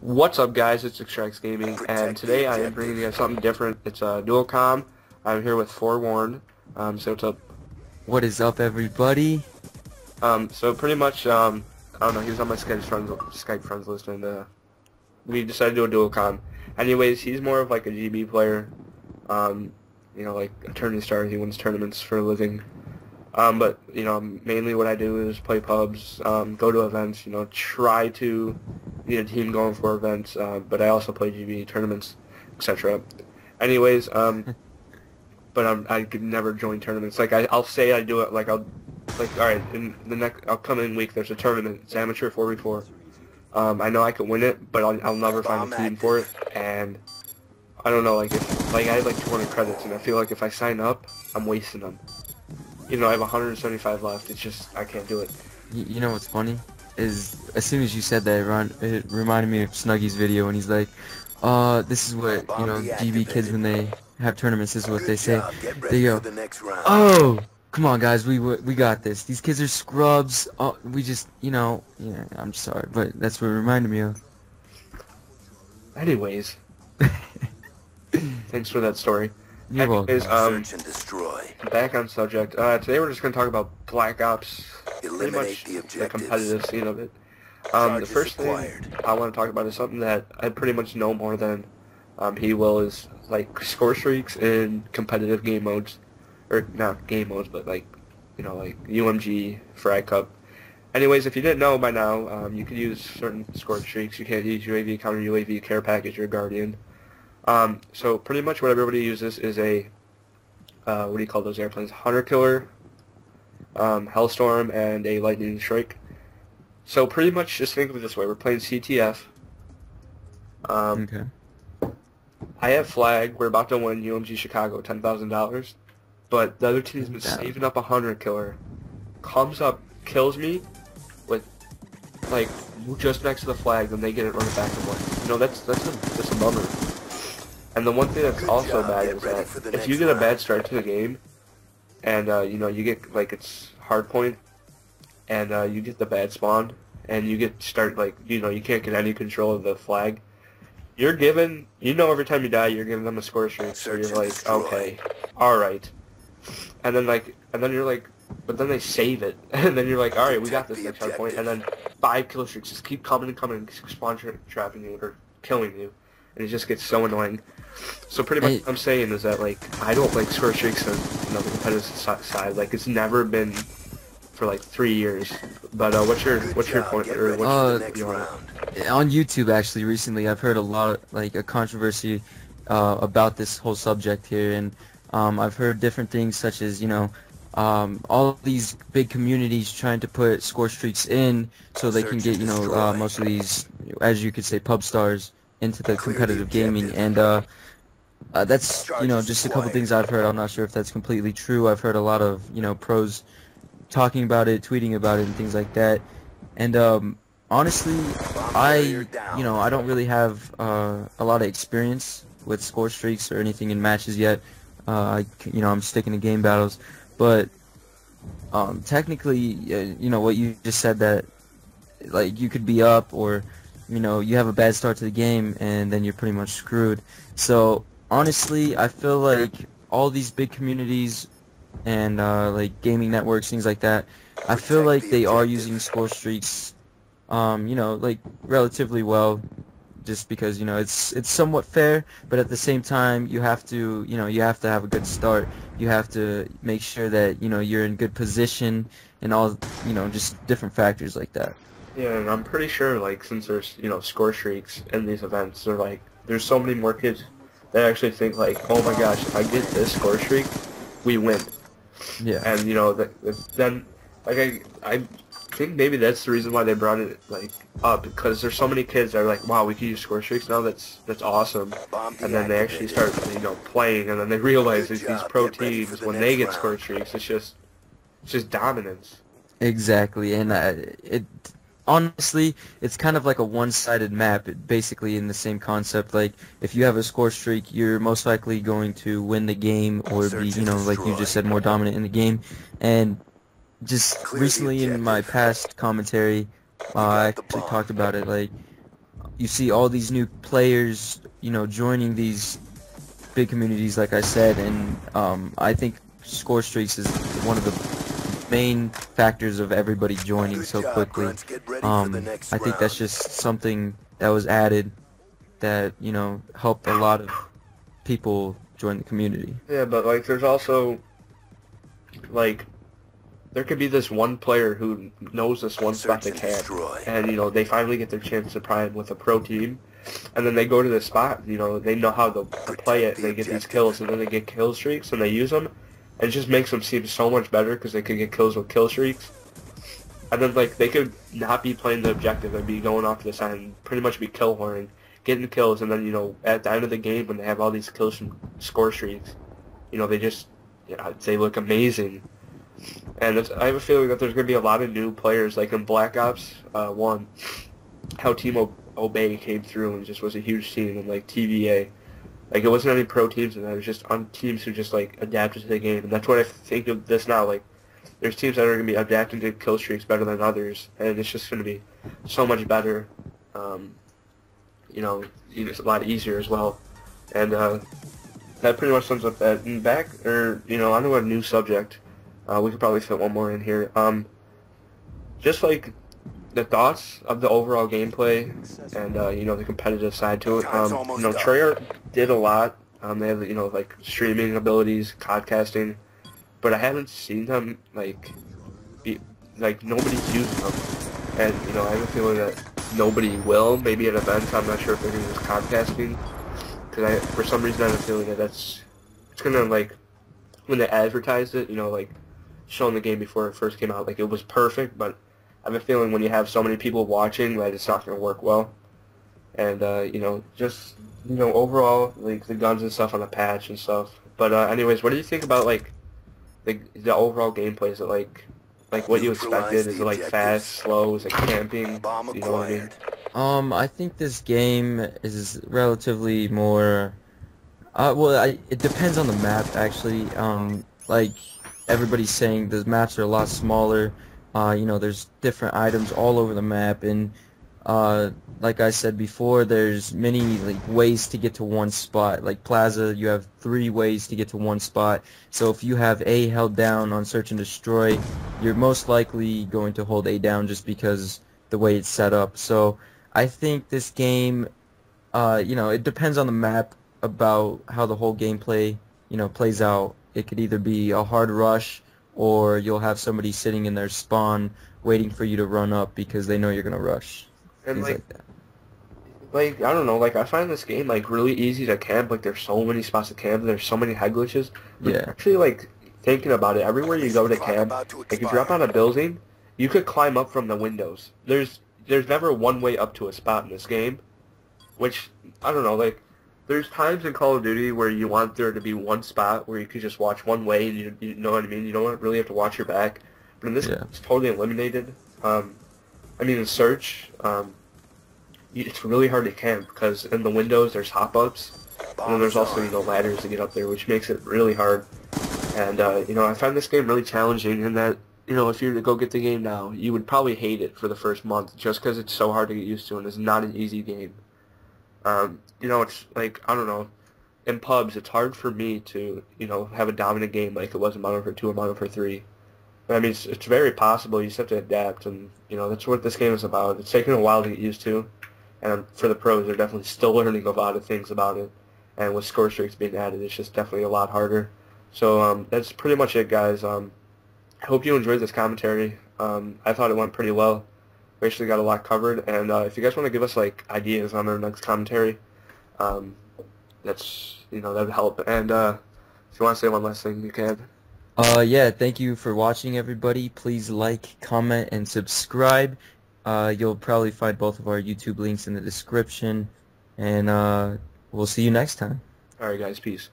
What's up, guys? It's Extracts Gaming, and today I am bringing you guys something different. It's a dual com. I'm here with xForworN. So what's up? What is up, everybody? So pretty much, I don't know. He was on my Skype friends list, and we decided to do a dual com. Anyways, he's more of like a GB player. Like a tournament star. He wins tournaments for a living. But mainly what I do is play pubs, go to events. Try to get a team going for events. But I also play GB tournaments, etc. Anyways, but I could never join tournaments. Like I'll say I do it. All right, in the next upcoming week there's a tournament. It's amateur 4v4. I know I could win it, but I'll never find a team for it. And I don't know, I have like 200 credits, and I feel like if I sign up, I'm wasting them. I have 175 left. It's just, I can't do it. You know what's funny? Is as soon as you said that, it reminded me of Snuggy's video when he's like, this is what, GB kids when they have tournaments, this is what they say. They go, oh, come on guys, we got this. These kids are scrubs. Oh, we just, yeah, I'm sorry, but that's what it reminded me of. Anyways. Thanks for that story. You're welcome. Search and destroy. Back on subject. Today we're just going to talk about Black Ops. Pretty much the competitive scene of it. The first thing I want to talk about is something that I pretty much know more than he will, is like score streaks in competitive game modes. Or not game modes, but like UMG, Frag Cup. Anyways, if you didn't know by now, you could use certain score streaks. You can't use UAV, counter UAV, care package, or Guardian. So pretty much what everybody uses is a, what do you call those airplanes? Hunter Killer, Hellstorm, and a Lightning Strike. So pretty much just think of it this way. We're playing CTF. Okay. I have Flag. We're about to win UMG Chicago $10,000. But the other team's been saving up a Hunter Killer. Comes up, kills me with, like, just next to the flag, and they get it running back and forth. That's a bummer. And the one thing that's also bad is that if you get a bad start to the game, and you get it's hard point, and you get the bad spawn, and you get you can't get any control of the flag, you're given, every time you die, you're giving them a score streak. So you're like, okay, all right, and then you're like, but then they save it, and then you're like, all right, we got this next hard point, and then 5 kill streaks just keep coming and coming, and spawn trapping you or killing you. And it just gets so annoying. So pretty much what I'm saying is that, I don't like score streaks on the competitive side. It's never been for 3 years. But what's your point, or what's your on YouTube actually recently I've heard a lot of a controversy about this whole subject here, and I've heard different things such as all of these big communities trying to put score streaks in so they can get most of these, as you could say, pub stars into the competitive gaming, and that's just a couple things I've heard. I'm not sure if that's completely true. I've heard a lot of pros talking about it, tweeting about it, and things like that. And honestly, I don't really have a lot of experience with score streaks or anything in matches yet. I'm sticking to game battles, but technically, what you just said, that you could be up, or you have a bad start to the game and then you're pretty much screwed. So honestly, I feel like all these big communities and gaming networks, things like that, I feel like they are using score streaks relatively well, just because it's somewhat fair, but at the same time you have to have a good start. You have to make sure that you're in good position, and all just different factors like that. Yeah, and I'm pretty sure, since there's, score streaks in these events, there's so many more kids that actually think, oh my gosh, if I get this score streak, we win. Yeah. And, then, I think maybe that's the reason why they brought it, up, because there's so many kids that are like, wow, we can use score streaks now, that's awesome. And then they actually start, playing, and then they realize that these pro teams, when they get score streaks, it's just dominance. Exactly, and honestly, it's kind of like a one-sided map, basically in the same concept. If you have a score streak, you're most likely going to win the game, or be, like you just said, more dominant in the game. And just recently in my past commentary, I actually talked about it, you see all these new players, you know, joining these big communities, like I said, and I think score streaks is one of the main factors of everybody joining so quickly. I think that's just something that was added that, you know, helped a lot of people join the community. Yeah, but like there's also like there could be this one player who knows this one spot they can, and you know they finally get their chance to prime with a pro team, and then they go to this spot. You know they know how to play it. They get these kills, and then they get kill streaks, and they use them, and it just makes them seem so much better because they could get kills with kill streaks. And then like they could not be playing the objective and be going off to the side and pretty much be kill whoring, getting kills, and then you know at the end of the game when they have all these kills from score streaks, you know they just they look amazing. And I have a feeling that there's going to be a lot of new players, like in Black Ops 1, how Team Obey came through and just was a huge team, and like TVA. Like, it wasn't any pro teams, and it was just on teams who just, like, adapted to the game. And that's what I think of this now. Like, there's teams that are going to be adapting to kill streaks better than others, and it's just going to be so much better. You know, it's a lot easier as well. And that pretty much sums up that. And back, or, you know, onto a new subject. We could probably fit one more in here. Just like the thoughts of the overall gameplay and you know the competitive side to it. You know Treyarch did a lot. They have you know like streaming abilities, podcasting, but I haven't seen them like nobody's using them. And you know I have a feeling that nobody will. Maybe at events, I'm not sure if they're going to use podcasting because for some reason I have a feeling that it's gonna like when they advertised it, you know like. Showing the game before it first came out, like it was perfect, but I have a feeling when you have so many people watching that it's not going to work well. And you know, just you know, overall, like the guns and stuff on the patch and stuff. But anyways, what do you think about like the overall gameplay? Is it like what you expected? Is it like fast, slow? Is it camping? You know what I mean? I think this game is relatively more. Well, it depends on the map actually. Like. Everybody's saying the maps are a lot smaller. You know, there's different items all over the map, and like I said before, there's many like ways to get to one spot. Like Plaza, you have 3 ways to get to one spot. So if you have A held down on search and destroy, you're most likely going to hold A down just because the way it's set up. So I think this game, you know, it depends on the map about how the whole gameplay, you know, plays out. It could either be a hard rush, or you'll have somebody sitting in their spawn waiting for you to run up because they know you're gonna rush. And Things like that. Like I don't know, like I find this game like really easy to camp. Like there's so many spots to camp. There's so many head glitches. But Yeah. actually, like thinking about it, everywhere you go to camp, like if you're up on a building, you could climb up from the windows. There's never one way up to a spot in this game, which I don't know, like. There's times in Call of Duty where you want there to be one spot where you could just watch one way and you know what I mean? You don't really have to watch your back. But in this, it's totally eliminated. I mean, in Search, it's really hard to camp because in the windows there's hop-ups. And then there's also, you know, ladders to get up there, which makes it really hard. And, you know, I find this game really challenging in that, you know, if you were to go get the game now, you would probably hate it for the first month just because it's so hard to get used to and it's not an easy game. You know, it's like, I don't know, in pubs, it's hard for me to, you know, have a dominant game like it was in Modern Warfare 2 or Modern Warfare 3. I mean, it's very possible. You just have to adapt, and, you know, that's what this game is about. It's taken a while to get used to, and for the pros, they're definitely still learning a lot of things about it, and with score streaks being added, it's just definitely a lot harder. So, that's pretty much it, guys. I hope you enjoyed this commentary. I thought it went pretty well. We actually got a lot covered, and if you guys want to give us like ideas on our next commentary, that's that'd help. And if you want to say one last thing, you can. Yeah, thank you for watching, everybody. Please like, comment, and subscribe. You'll probably find both of our YouTube links in the description, and we'll see you next time. All right, guys, peace.